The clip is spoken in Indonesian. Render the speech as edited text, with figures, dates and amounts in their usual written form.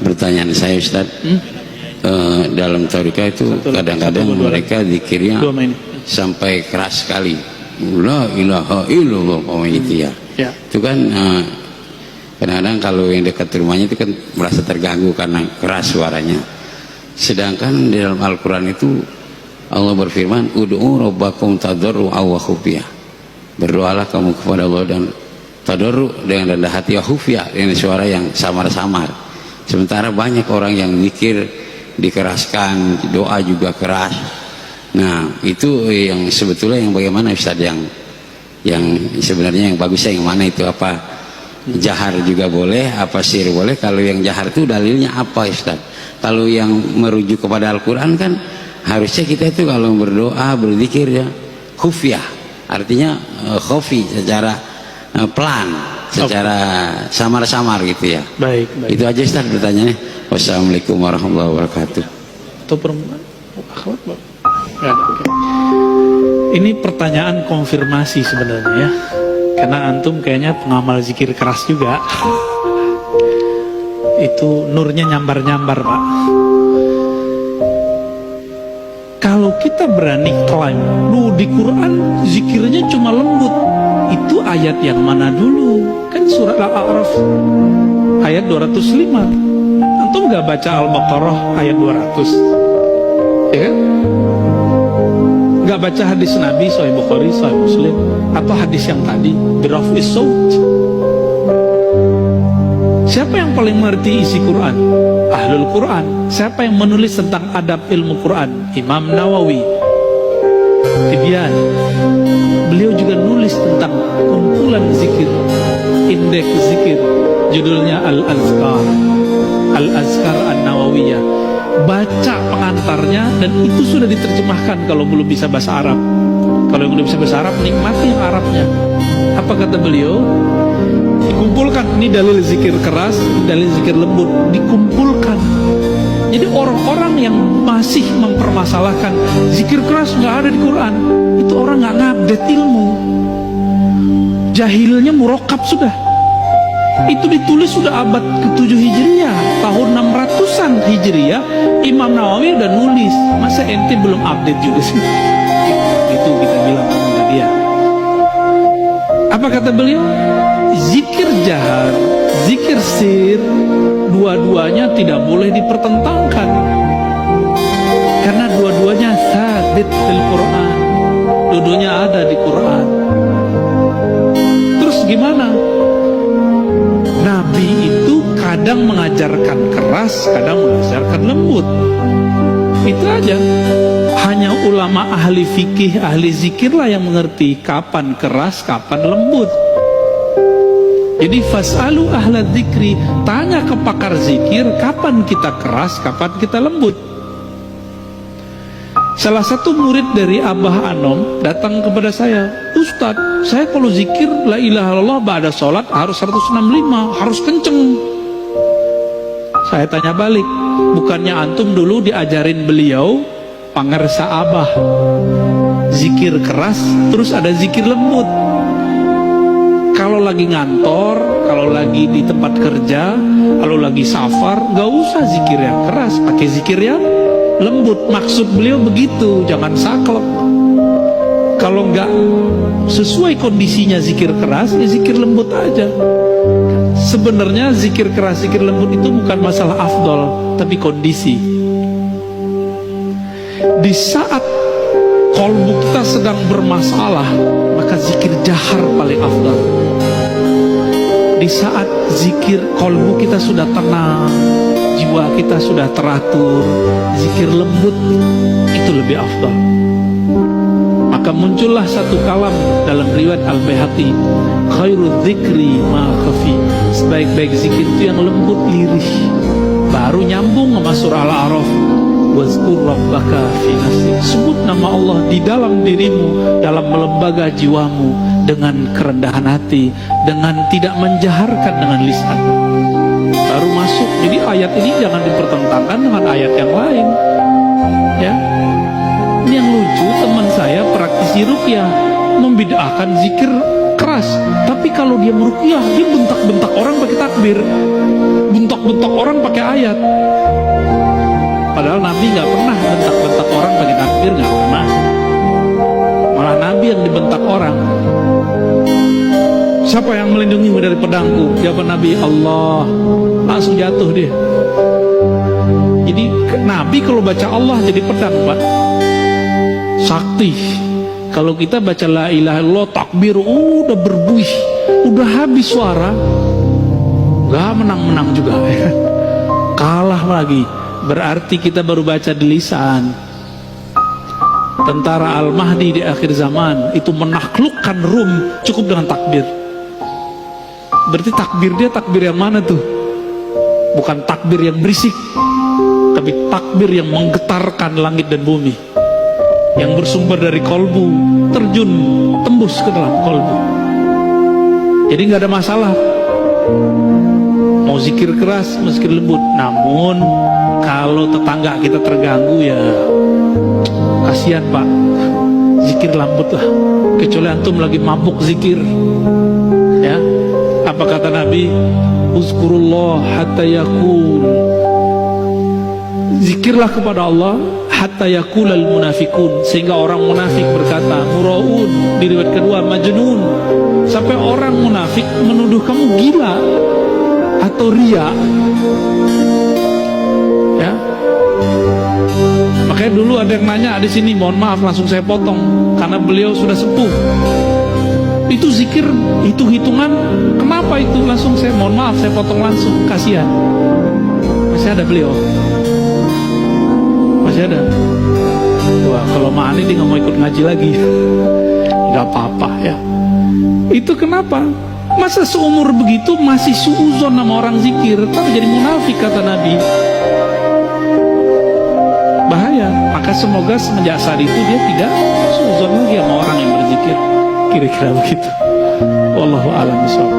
pertanyaan saya Ustaz, dalam tariqah itu kadang-kadang mereka zikirnya sampai keras sekali, la ilaha illallah gitu ya. Itu kan kadang-kadang kalau yang dekat rumahnya itu kan merasa terganggu karena keras suaranya. Sedangkan di dalam Al-Quran itu Allah berfirman, ud'u rabbakum tadarru'an wa khufyah, berdoalah kamu kepada Allah dan tadarru' dengan rendah hati, wa khufyah dengan suara yang samar-samar. Sementara banyak orang yang zikir dikeraskan, doa juga keras. Nah itu yang sebetulnya yang bagaimana Ustaz, yang sebenarnya yang bagusnya yang mana itu? Apa jahar juga boleh, apa sir boleh? Kalau yang jahar itu dalilnya apa Ustaz? Kalau yang merujuk kepada Al-Quran kan harusnya kita itu kalau berdoa berzikir ya khufyah, artinya khafi, secara pelan, secara samar-samar gitu ya. Baik. Itu aja Ustaz pertanyaannya. Wassalamualaikum warahmatullahi wabarakatuh. Atau perempuan? Akhwat, Pak? Nggak ada, oke. Ini pertanyaan konfirmasi sebenarnya ya, karena antum kayaknya pengamal zikir keras juga. Itu nurnya nyambar-nyambar Pak. Kalau kita berani klaim, di Quran zikirnya cuma lembut, itu ayat yang mana dulu? Kan surat Al-A'raf ayat 205. Antum gak baca Al-Baqarah ayat 200? Ya kan? Gak baca hadis Nabi Sahih Bukhari, Sahih Muslim, atau hadis yang tadi biraf'is saut? Siapa yang paling mengerti isi Quran? Ahlul Quran. Siapa yang menulis tentang adab ilmu Quran? Imam Nawawi, Tibyan. Beliau juga nulis tentang kumpulan zikir, indeks zikir, judulnya Al-Azkar, Al-Azkar An-Nawawiyah. Baca pengantarnya, dan itu sudah diterjemahkan kalau belum bisa bahasa Arab. Kalau yang belum bisa bahasa Arab, nikmati yang Arabnya. Apa kata beliau? Dikumpulkan, ini dalil zikir keras, dalil zikir lembut, dikumpulkan. Jadi orang-orang yang masih mempermasalahkan zikir keras nggak ada di Quran, itu orang nggak ngupdate ilmu, jahilnya murokab sudah. Itu ditulis sudah abad ke-7 Hijriah, tahun 600-an Hijriah, Imam Nawawi udah nulis. Masa ente belum update juga sih? Itu kita bilang sama dia. Apa kata beliau? Zikir jahar, zikir sir, dua-duanya tidak boleh dipertentangkan, karena dua-duanya sabit di Quran, dua-duanya ada di Quran. Terus gimana? Nabi itu kadang mengajarkan keras, kadang mengajarkan lembut. Itu aja. Hanya ulama ahli fikih, ahli zikirlah yang mengerti kapan keras, kapan lembut. Jadi fas'alu ahla dzikri, tanya ke pakar zikir, kapan kita keras, kapan kita lembut. Salah satu murid dari Abah Anom datang kepada saya, Ustadz, saya kalau zikir la ilaha illallah ba'da sholat harus 165, harus kenceng. Saya tanya balik, bukannya antum dulu diajarin beliau pangersa Abah zikir keras, terus ada zikir lembut? Kalau lagi ngantor, kalau lagi di tempat kerja, kalau lagi safar, gak usah zikir yang keras, pakai zikir yang lembut. Maksud beliau begitu, jangan saklek. Kalau nggak sesuai kondisinya zikir keras, ya zikir lembut aja. Sebenarnya zikir keras, zikir lembut itu bukan masalah afdol, tapi kondisi. Di saat kolbu kita sedang bermasalah, maka zikir jahar paling afdal. Di saat zikir kolbu kita sudah tenang, jiwa kita sudah teratur, zikir lembut itu lebih afdal. Maka muncullah satu kalam dalam riwayat Al-Baihaqi, khairu dzikri ma khafi, sebaik-baik zikir itu yang lembut lirih. Baru nyambung sama surah Al-A'raf, wazkur rabbaka fi nafsik, sebut nama Allah di dalam dirimu, dalam lembaga jiwamu, dengan kerendahan hati, dengan tidak menjaharkan dengan lisan. Baru masuk. Jadi ayat ini jangan dipertentangkan dengan ayat yang lain ya. Ini yang lucu, teman saya praktisi ruqyah membid'ahkan zikir keras. keras. Tapi kalau dia meruqyah, dia bentak-bentak orang pakai takbir, bentak-bentak orang pakai ayat. Padahal Nabi nggak pernah bentak-bentak orang pakai takbir, nggak pernah. Malah Nabi yang dibentak orang. Siapa yang melindungimu dari pedangku? Jawaban Nabi, Allah. Langsung jatuh dia. Jadi Nabi kalau baca Allah jadi pedang, Pak. Sakti. Kalau kita baca la ilaha illallah, takbir, udah berbuih, udah habis suara, gak menang-menang juga. Kalah lagi. Berarti kita baru baca di lisan. Tentara Al-Mahdi di akhir zaman itu menaklukkan Rum cukup dengan takbir. Berarti takbir dia takbir yang mana tuh? Bukan takbir yang berisik, tapi takbir yang menggetarkan langit dan bumi, yang bersumber dari kolbu, terjun, tembus ke dalam kolbu. Jadi nggak ada masalah mau zikir keras, mau zikir lembut. Namun kalau tetangga kita terganggu, ya kasihan, Pak. Zikir lembut lah. Kecuali antum lagi mabuk zikir, ya. Apa kata Nabi? Uzkurullah hatta yakul. Zikirlah kepada Allah hatta yakulal munafikun, sehingga orang munafik berkata muraun, di riwayat kedua majnun, sampai orang munafik menuduh kamu gila atau ria, ya. Makanya dulu ada yang nanya di sini, mohon maaf langsung saya potong karena beliau sudah sepuh. Itu zikir hitung-hitungan, kenapa itu? Langsung saya mohon maaf saya potong langsung, kasihan. Masih ada beliau, masih ada. Wah, kalau Ma'ani dia nggak mau ikut ngaji lagi. Nggak apa-apa ya. Itu kenapa? Masa seumur begitu masih suuzon sama orang zikir, tapi jadi munafik kata Nabi. Bahaya. Maka semoga semenjak saat itu dia tidak suuzon lagi sama orang yang berzikir. Kira-kira begitu. Wallahu a'lam bishawab.